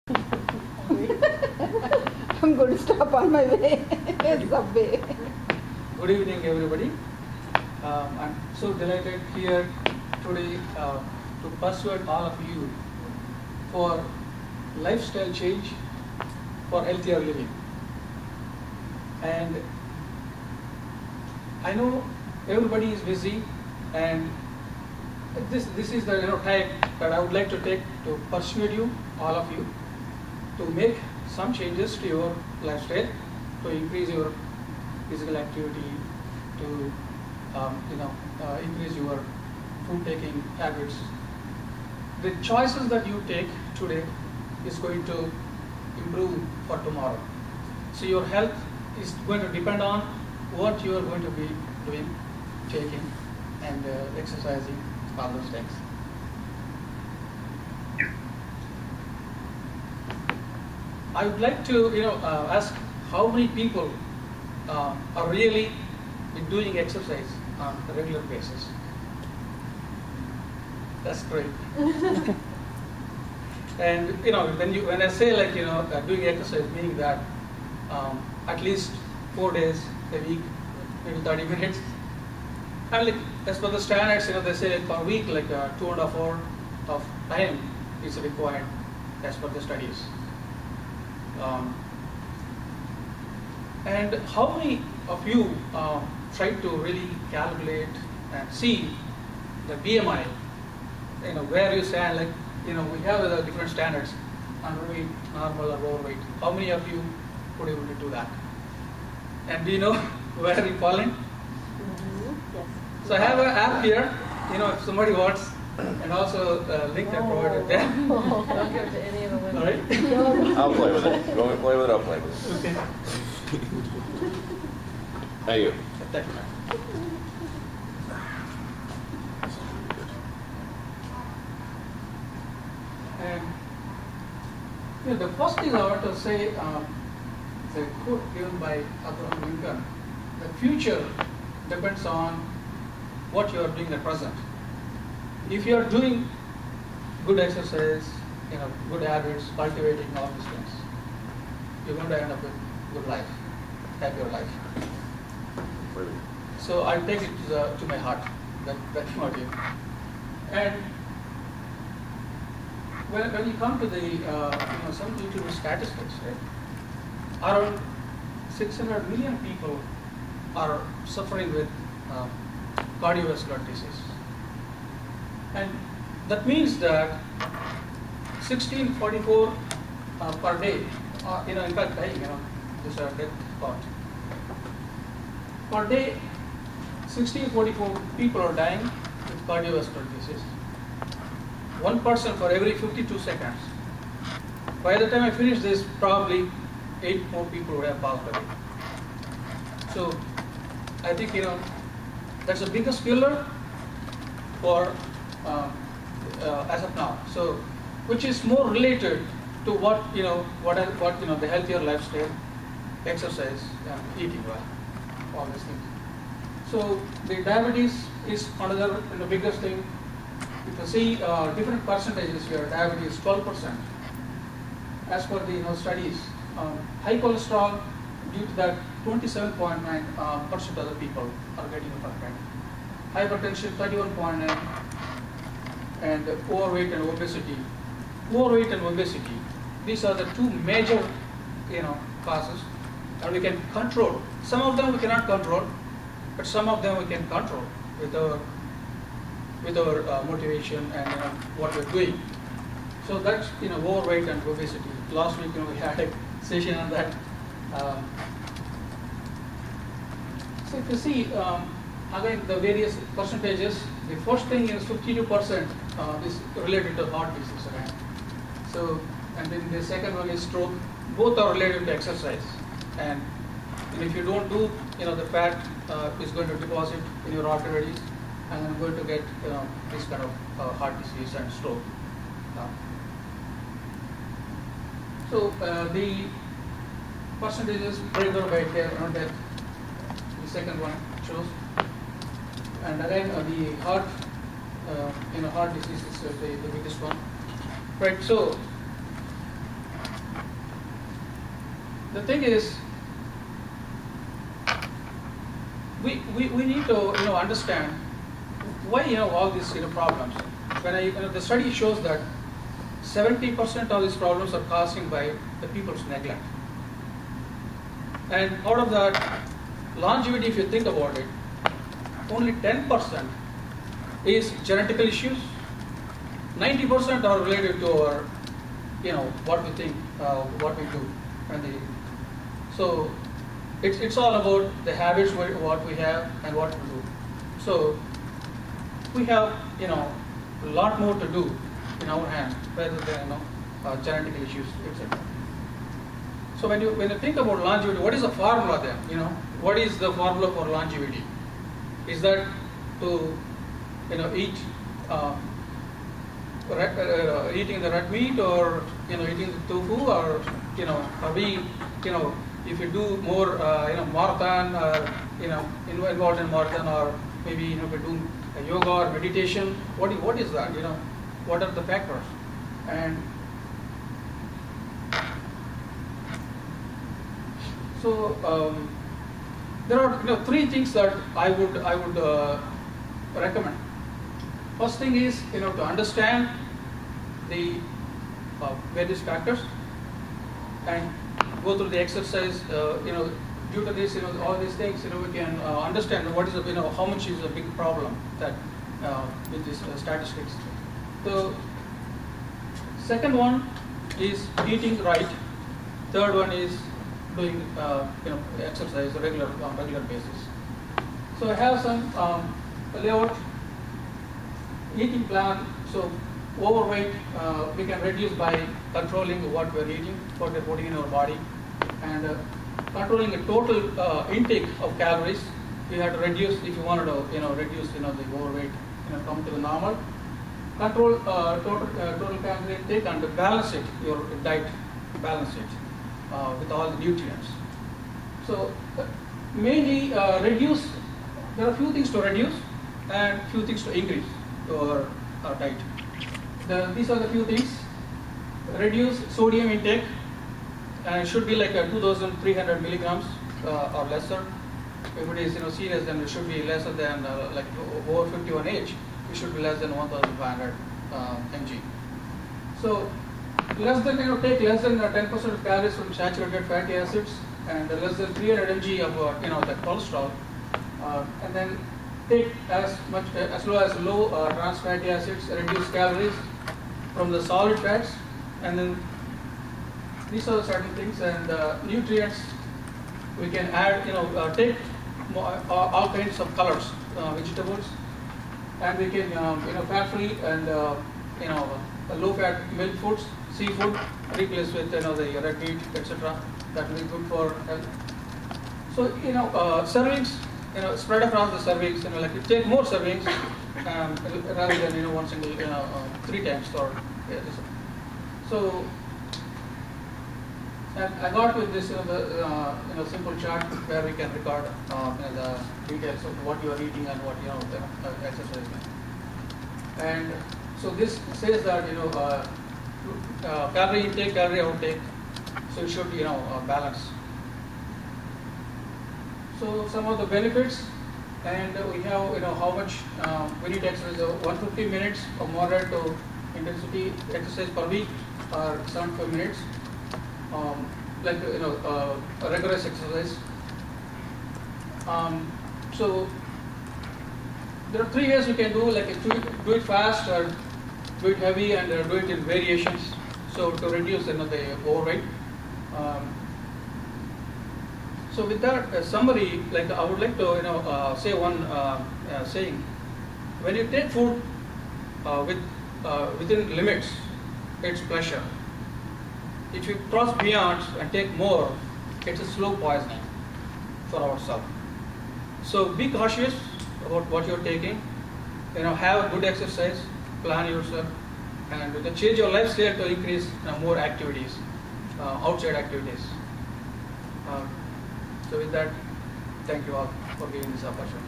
I'm going to stop on my way. Subway. Good evening, everybody. I'm so delighted here today to persuade all of you for lifestyle change for healthier living. And I know everybody is busy, and this is the time that I would like to take to persuade you, all of you, to make some changes to your lifestyle, to increase your physical activity, to increase your food taking habits. The choices that you take today is going to improve for tomorrow. So your health is going to depend on what you are going to be doing, taking, and exercising, all those things. I would like to ask how many people are really doing exercise on a regular basis. That's great. And when I say doing exercise, meaning that at least 4 days a week, maybe 30 minutes. And as per the standards, they say per week 2.5 hours of time is required as per the studies. And how many of you try to really calculate and see the BMI, where you stand, we have the different standards, underweight, normal or overweight. How many of you would able to do that? And do you know where you fall in? Yes. So I have an app here, if somebody wants, and also a link I provided there. Don't give it to any of the women. All right? I'll play with it. You want me to play with it? I'll play with it. Okay. Hey, you. Thank you. And the first thing I want to say is a quote given by Abraham Lincoln. The future depends on what you are doing at present. If you are doing good exercise, good habits, cultivating all these things, you're going to end up with good life, happier life. So I take it to my heart, that motive. And when you come to the some little statistics, right? Around 600 million people are suffering with cardiovascular disease, and that means that 1644 per day, in fact, dying, this is a death count. Per day, 1644 people are dying with cardiovascular disease. 1 person for every 52 seconds. By the time I finish this, probably 8 more people would have passed away. So I think that's the biggest killer for as of now. So which is more related to what the healthier lifestyle, exercise, and eating well, all these things. So the diabetes is another biggest thing. You can see different percentages here. Diabetes 12%. As per the studies, high cholesterol, due to that 27.9% of the people are getting affected. Hypertension 31.9, and overweight and obesity. Overweight and obesity, these are the two major causes, and we can control. Some of them we cannot control, but some of them we can control with our motivation and what we're doing. So that's overweight and obesity. Last week we had a session on that. So if you see again the various percentages, the first thing is 52% is related to heart disease. Right? So and then the second one is stroke. Both are related to exercise, and if you don't do, the fat is going to deposit in your arteries, and I'm going to get this kind of heart disease and stroke. So the percentages breakdown by here, that the second one shows, and again the heart, heart disease is the biggest one, right? So the thing is, we need to understand why all these problems. When the study shows that 70% of these problems are caused by the people's neglect, and out of that longevity, if you think about it, only 10% is genetical issues. 90% are related to our what we think, what we do, so it's all about the habits, what we have and what we do. So we have a lot more to do in our hands rather than genetic issues, etc. So when you think about longevity, what is the formula then? What is the formula for longevity? Is that to eat eating the red meat, or eating the tofu, or are we if you do more marathon, or involved in marathon, or maybe if you do yoga or meditation, what is that? What are the factors? And so there are three things that I would recommend. First thing is to understand the various factors and go through the exercise. Due to this, all these things, we can understand what is how much is a big problem that with these statistics. The second one is eating right. Third one is doing exercise on regular basis. So I have some layout eating plan. So overweight we can reduce by controlling what we are eating, what we are putting in our body, and controlling the total intake of calories. We have to reduce, if you wanted to reduce the overweight, come to the normal. Control total calorie intake and balance it, your diet, balance it with all the nutrients. So mainly reduce. There are a few things to reduce and few things to increase to our diet. These are the few things. Reduce sodium intake, and it should be like 2,300 milligrams or lesser. If it is serious, then it should be lesser than like over 51 age. It should be less than 1,500 mg. So less than take less than 10% of calories from saturated fatty acids, and less than 300 mg of the cholesterol, and then take as low as trans fatty acids, reduce calories from the solid fats, and then these are certain things. And nutrients, we can add take all kinds of colors, vegetables, and we can fat free and low fat milk foods, seafood, replace with the red meat, etc. That will be good for health. So servings, spread across the servings, like you take more servings rather than one single 3 times or so. And I got with this simple chart where we can record the details of what you are eating and what the exercise. And so this says that calorie intake, calorie outtake, so it should balance. So some of the benefits, and we have how much we need to exercise. 150 minutes of moderate to intensity exercise per week, or 75 minutes. Like a rigorous exercise. So there are 3 ways you can do, like do it fast, or do it heavy, and do it in variations. So to reduce the overweight. So with that summary, like I would like to say one saying: when you take food within limits, it's pleasure. If you cross beyond and take more, it's a slow poisoning for ourselves. So be cautious about what you're taking. Have a good exercise, plan yourself, and change your lifestyle to increase more activities, outside activities. So with that, thank you all for giving this opportunity.